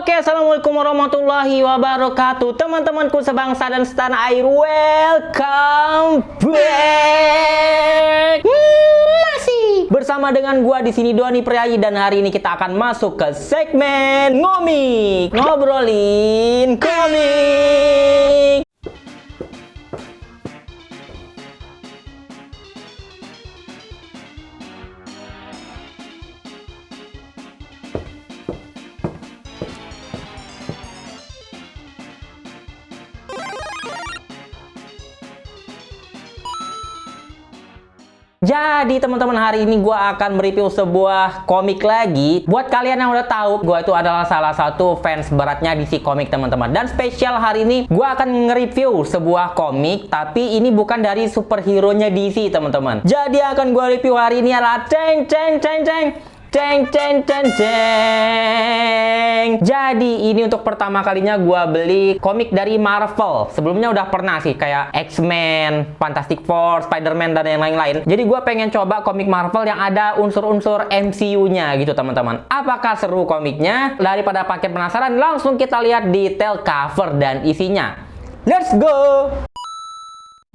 Oke, assalamualaikum warahmatullahi wabarakatuh, teman-temanku sebangsa dan setanah air. Welcome back. Masih bersama dengan gua di sini Doni Priayi, dan hari ini kita akan masuk ke segmen ngomik, ngobrolin komik. Jadi teman-teman, hari ini gue akan mereview sebuah komik lagi. Buat kalian yang udah tahu, gue itu adalah salah satu fans beratnya DC Comics teman-teman. Dan spesial hari ini gue akan nge-review sebuah komik, tapi ini bukan dari superhero-nya DC teman-teman. Jadi akan gue review hari ini adalah Ceng. Jadi ini untuk pertama kalinya gue beli komik dari Marvel. Sebelumnya udah pernah sih, kayak X-Men, Fantastic Four, Spider-Man, dan yang lain-lain. Jadi gue pengen coba komik Marvel yang ada unsur-unsur MCU-nya gitu teman-teman. Apakah seru komiknya? Daripada pakai penasaran, langsung kita lihat detail cover dan isinya. Let's go!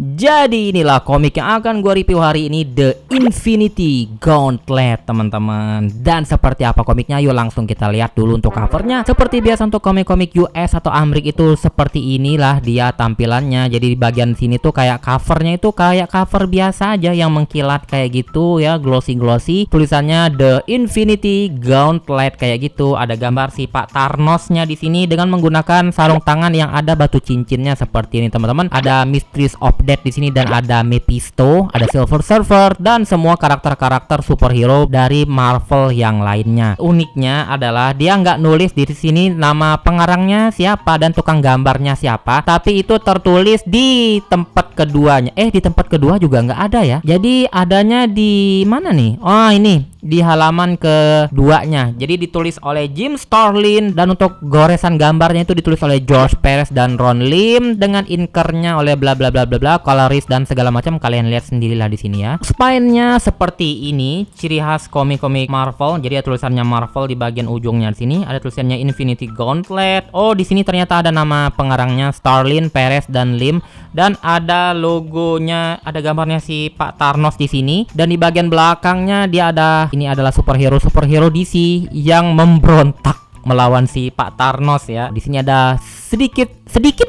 Jadi inilah komik yang akan gue review hari ini, The Infinity Gauntlet teman-teman. Dan seperti apa komiknya, yuk langsung kita lihat dulu untuk covernya. Seperti biasa untuk komik-komik US atau Amrik itu seperti inilah dia tampilannya. Jadi di bagian sini tuh kayak covernya itu kayak cover biasa aja yang mengkilat kayak gitu ya, glossy-glossy. Tulisannya The Infinity Gauntlet kayak gitu. Ada gambar si Pak Thanosnya di sini dengan menggunakan sarung tangan yang ada batu cincinnya seperti ini teman-teman. Ada Mistress of di sini dan ada Mephisto, ada Silver Surfer, dan semua karakter-karakter superhero dari Marvel yang lainnya. Uniknya adalah dia nggak nulis di sini nama pengarangnya siapa dan tukang gambarnya siapa, tapi itu tertulis di tempat keduanya. Di tempat kedua juga nggak ada ya. Jadi adanya di mana nih? Oh, ini di halaman keduanya. Jadi ditulis oleh Jim Starlin, dan untuk goresan gambarnya itu ditulis oleh George Perez dan Ron Lim, dengan inkernya oleh bla bla bla bla bla, coloris dan segala macam. Kalian lihat sendirilah di sini ya. Spine-nya seperti ini, ciri khas komik-komik Marvel. Jadi ada tulisannya Marvel di bagian ujungnya di sini. Ada tulisannya Infinity Gauntlet. Oh, di sini ternyata ada nama pengarangnya, Starlin, Perez dan Lim, dan ada logonya, ada gambarnya si Pak Thanos di sini. Dan di bagian belakangnya dia ada, ini adalah superhero DC yang memberontak melawan si Pak Thanos ya. Di sini ada sedikit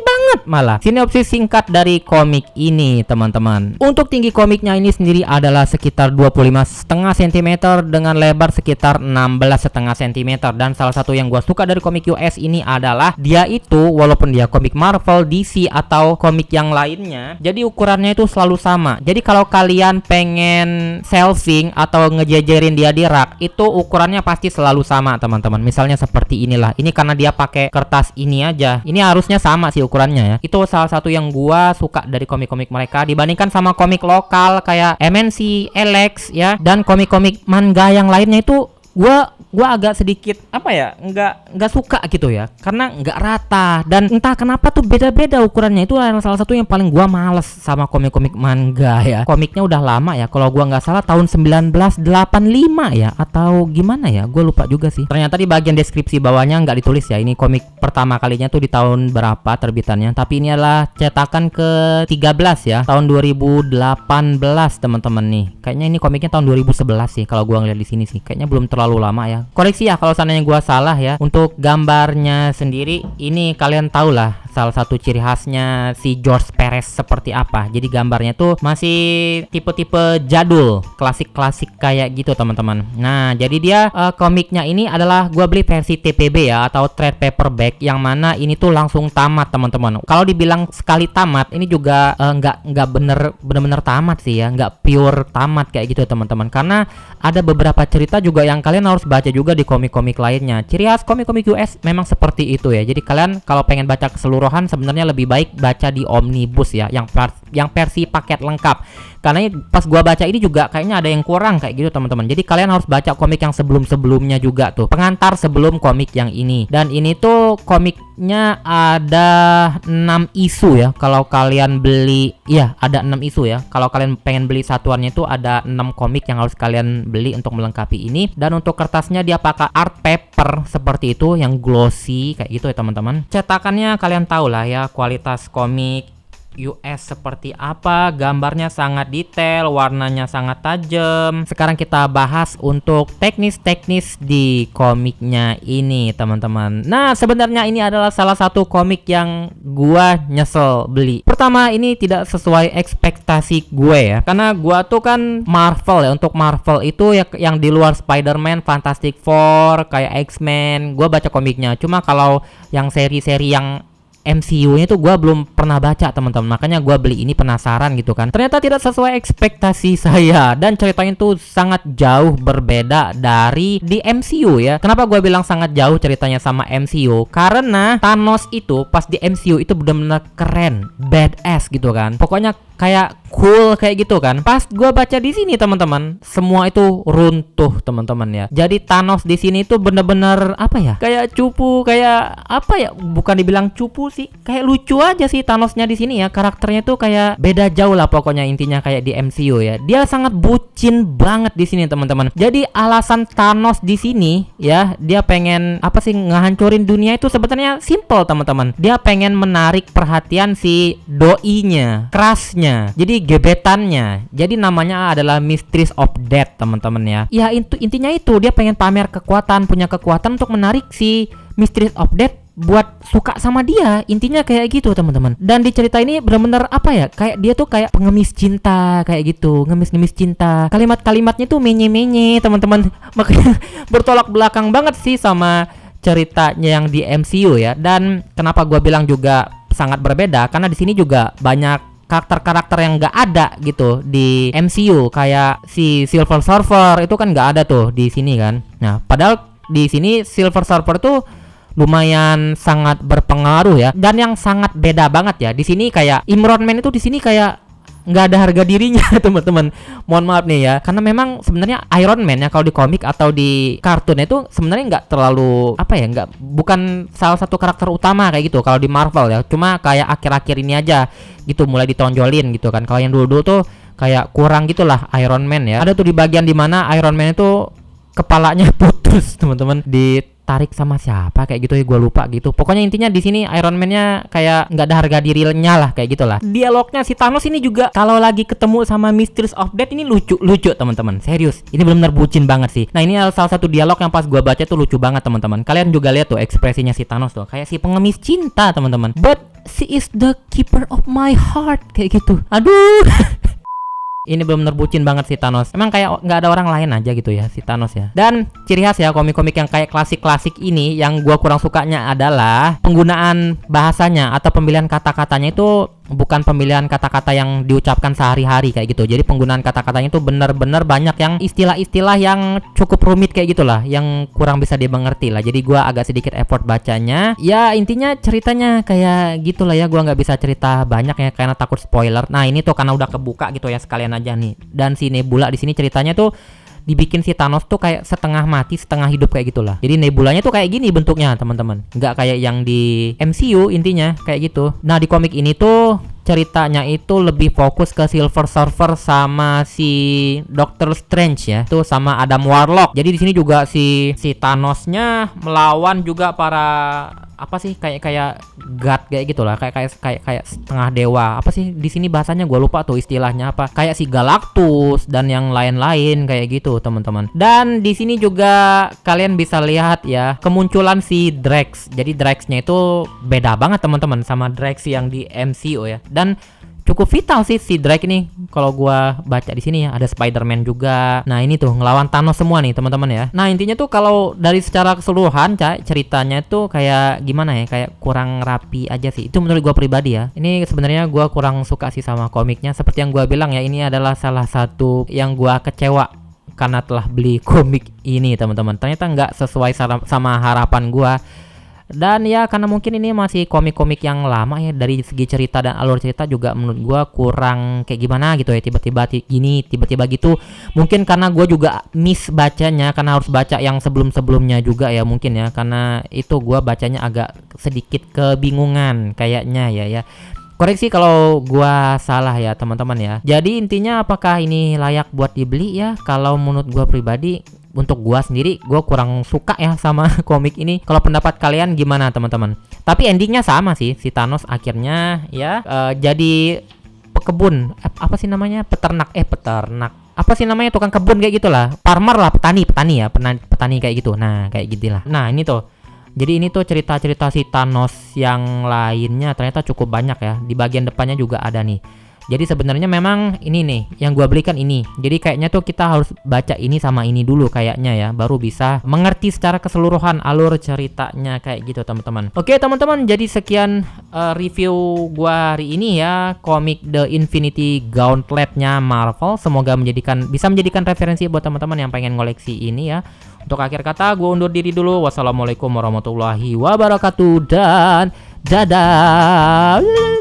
banget malah sinopsis singkat dari komik ini teman-teman. Untuk tinggi komiknya ini sendiri adalah sekitar 25,5 cm dengan lebar sekitar 16,5 cm. Dan salah satu yang gua suka dari komik US ini adalah dia itu, walaupun dia komik Marvel, DC atau komik yang lainnya, jadi ukurannya itu selalu sama. Jadi kalau kalian pengen shelving atau ngejejerin dia di rak, itu ukurannya pasti selalu sama teman-teman. Misalnya seperti inilah. Ini karena dia pakai kertas ini aja. Ini harusnya sama sih ukurannya ya. Itu salah satu yang gua suka dari komik-komik mereka dibandingkan sama komik lokal kayak MNC, Alex ya, dan komik-komik manga yang lainnya itu gua agak sedikit nggak suka gitu ya, karena nggak rata dan entah kenapa tuh beda-beda ukurannya. Itu adalah salah satu yang paling gua males sama komik-komik manga ya. Komiknya udah lama ya, kalau gua nggak salah tahun 1985 ya atau gimana ya, gua lupa juga sih. Ternyata di bagian deskripsi bawahnya nggak ditulis ya ini komik pertama kalinya tuh di tahun berapa terbitannya, tapi ini adalah cetakan ke-13 ya, tahun 2018 teman-teman nih. Kayaknya ini komiknya tahun 2011 sih kalau gua ngeliat di sini sih. Kayaknya belum terlalu lama ya. Koreksi ya kalau seandainya gua salah ya. Untuk gambarnya sendiri ini kalian tahu lah salah satu ciri khasnya si George Perez seperti apa. Jadi gambarnya tuh masih tipe-tipe jadul, klasik-klasik kayak gitu teman-teman. Nah, jadi dia komiknya ini adalah gua beli versi TPB ya, atau trade paperback, yang mana ini tuh langsung tamat teman-teman. Kalau dibilang sekali tamat, ini juga nggak bener-bener tamat sih ya, nggak pure tamat kayak gitu teman-teman. Karena ada beberapa cerita juga yang kalian harus baca juga di komik-komik lainnya. Ciri khas komik-komik US memang seperti itu ya. Jadi kalian kalau pengen baca keseluruhan sebenarnya lebih baik baca di omnibus ya, yang versi paket lengkap. Karena pas gua baca ini juga kayaknya ada yang kurang kayak gitu teman-teman. Jadi kalian harus baca komik yang sebelum-sebelumnya juga tuh, pengantar sebelum komik yang ini. Dan ini tuh komik komiknya ada 6 isu ya. Kalau kalian beli, ya ada 6 isu ya. Kalau kalian pengen beli satuannya itu ada 6 komik yang harus kalian beli untuk melengkapi ini. Dan untuk kertasnya dia pakai art paper seperti itu yang glossy kayak gitu ya teman-teman. Cetakannya kalian tahu lah ya, kualitas komik US seperti apa, gambarnya sangat detail, warnanya sangat tajam. Sekarang kita bahas untuk teknis-teknis di komiknya ini teman-teman. Nah sebenarnya ini adalah salah satu komik yang gua nyesel beli. Pertama, ini tidak sesuai ekspektasi gue ya, karena gua tuh kan Marvel ya. Untuk Marvel itu ya, yang di luar Spider-Man, Fantastic Four, kayak X-Men, gua baca komiknya. Cuma kalau yang seri-seri yang MCU-nya tuh gue belum pernah baca teman-teman, makanya gue beli ini penasaran gitu kan. Ternyata tidak sesuai ekspektasi saya dan ceritanya tuh sangat jauh berbeda dari di MCU ya. Kenapa gue bilang sangat jauh ceritanya sama MCU? Karena Thanos itu pas di MCU itu benar-benar keren, badass gitu kan. Pokoknya kayak cool kayak gitu kan. Pas gue baca di sini teman-teman, semua itu runtuh teman-teman ya. Jadi Thanos di sini tuh bener-bener apa ya? Kayak cupu, kayak apa ya? Bukan dibilang cupu sih, kayak lucu aja sih Thanosnya di sini ya. Karakternya tuh kayak beda jauh lah pokoknya, intinya kayak di MCU ya. Dia sangat bucin banget di sini teman-teman. Jadi alasan Thanos di sini ya, dia pengen apa sih, ngehancurin dunia itu sebenarnya simple teman-teman. Dia pengen menarik perhatian si doinya, kerasnya. Jadi gebetannya. Jadi namanya adalah Mistress of Death teman-teman ya. Ya intinya itu dia pengen pamer kekuatan, punya kekuatan untuk menarik si Mistress of Death buat suka sama dia. Intinya kayak gitu teman-teman. Dan di cerita ini benar-benar apa ya, kayak dia tuh kayak pengemis cinta kayak gitu, ngemis-ngemis cinta. Kalimat-kalimatnya tuh menye-menye teman-teman. Makanya bertolak belakang banget sih sama ceritanya yang di MCU ya. Dan kenapa gua bilang juga sangat berbeda, karena di sini juga banyak karakter-karakter yang nggak ada gitu di MCU, kayak si Silver Surfer itu kan nggak ada tuh di sini kan. Nah padahal di sini Silver Surfer tuh lumayan sangat berpengaruh ya, dan yang sangat beda banget ya di sini kayak Iron Man itu di sini kayak nggak ada harga dirinya teman-teman. Mohon maaf nih ya, karena memang sebenarnya Iron Man ya kalau di komik atau di kartun itu sebenarnya nggak terlalu apa ya, bukan salah satu karakter utama kayak gitu kalau di Marvel ya. Cuma kayak akhir-akhir ini aja gitu mulai ditonjolin gitu kan. Kalau yang dulu-dulu tuh kayak kurang gitulah Iron Man ya. Ada tuh di bagian dimana Iron Man itu kepalanya putus teman-teman, ditarik sama siapa kayak gitu ya, gue lupa gitu. Pokoknya intinya di sini Iron Man-nya kayak nggak ada harga dirinya lah kayak gitulah. Dialognya si Thanos ini juga kalau lagi ketemu sama Mistress of Death ini lucu teman-teman, serius. Ini benar-benar bucin banget sih. Nah ini adalah salah satu dialog yang pas gue baca tuh lucu banget teman-teman. Kalian juga lihat tuh ekspresinya si Thanos tuh kayak si pengemis cinta teman-teman. But she is the keeper of my heart kayak gitu. Aduh. Ini benar-benar bucin banget si Thanos. Emang kayak nggak ada orang lain aja gitu ya si Thanos ya. Dan ciri khas ya komik-komik yang kayak klasik-klasik ini yang gua kurang sukanya adalah penggunaan bahasanya atau pemilihan kata-katanya itu bukan pemilihan kata-kata yang diucapkan sehari-hari kayak gitu. Jadi penggunaan kata-katanya itu benar-benar banyak yang istilah-istilah yang cukup rumit kayak gitulah, yang kurang bisa dimengerti lah. Jadi gua agak sedikit effort bacanya. Ya intinya ceritanya kayak gitulah ya. Gua nggak bisa cerita banyak ya karena takut spoiler. Nah ini tuh karena udah kebuka gitu ya sekalian aja nih. Dan si Nebula di sini ceritanya tuh dibikin si Thanos tuh kayak setengah mati setengah hidup kayak gitulah. Jadi nebulanya tuh kayak gini bentuknya teman-teman, nggak kayak yang di MCU intinya kayak gitu. Nah di komik ini tuh ceritanya itu lebih fokus ke Silver Surfer sama si Doctor Strange ya, tuh sama Adam Warlock. Jadi di sini juga si Thanosnya melawan juga para apa sih kayak god kayak gitulah, kayak setengah dewa. Apa sih di sini bahasanya gue lupa tuh istilahnya apa, kayak si Galactus dan yang lain-lain kayak gitu teman-teman. Dan di sini juga kalian bisa lihat ya kemunculan si Drax. Jadi Drax-nya itu beda banget teman-teman sama Drax yang di MCU ya. Dan cukup vital sih si Drax ini kalau gua baca di sini ya. Ada Spider-Man juga. Nah ini tuh ngelawan Thanos semua nih teman-teman ya. Nah intinya tuh kalau dari secara keseluruhan ceritanya tuh kayak gimana ya, kayak kurang rapi aja sih. Itu menurut gua pribadi ya. Ini sebenarnya gua kurang suka sih sama komiknya. Seperti yang gua bilang ya, ini adalah salah satu yang gua kecewa karena telah beli komik ini teman-teman. Ternyata nggak sesuai sama harapan gua. Dan ya karena mungkin ini masih komik-komik yang lama ya, dari segi cerita dan alur cerita juga menurut gua kurang kayak gimana gitu ya, tiba-tiba gini tiba-tiba gitu. Mungkin karena gua juga miss bacanya karena harus baca yang sebelum-sebelumnya juga ya mungkin ya, karena itu gua bacanya agak sedikit kebingungan kayaknya ya. Koreksi kalau gua salah ya teman-teman ya. Jadi intinya apakah ini layak buat dibeli ya? Kalau menurut gua pribadi, untuk gua sendiri gua kurang suka ya sama komik ini. Kalau pendapat kalian gimana teman-teman? Tapi endingnya sama sih, si Thanos akhirnya ya jadi pekebun, apa sih namanya, peternak apa sih namanya, tukang kebun kayak gitulah, farmer lah, petani ya, petani kayak gitu. Nah kayak gitulah. Nah ini tuh, jadi ini tuh cerita-cerita si Thanos yang lainnya ternyata cukup banyak ya. Di bagian depannya juga ada nih. Jadi sebenarnya memang ini nih yang gua belikan ini. Jadi kayaknya tuh kita harus baca ini sama ini dulu kayaknya ya, baru bisa mengerti secara keseluruhan alur ceritanya kayak gitu teman-teman. Oke teman-teman, jadi sekian review gua hari ini ya, komik The Infinity Gauntlet-nya Marvel. Semoga bisa menjadikan referensi buat teman-teman yang pengen ngoleksi ini ya. Untuk akhir kata, gue undur diri dulu. Wassalamualaikum warahmatullahi wabarakatuh dan dadah.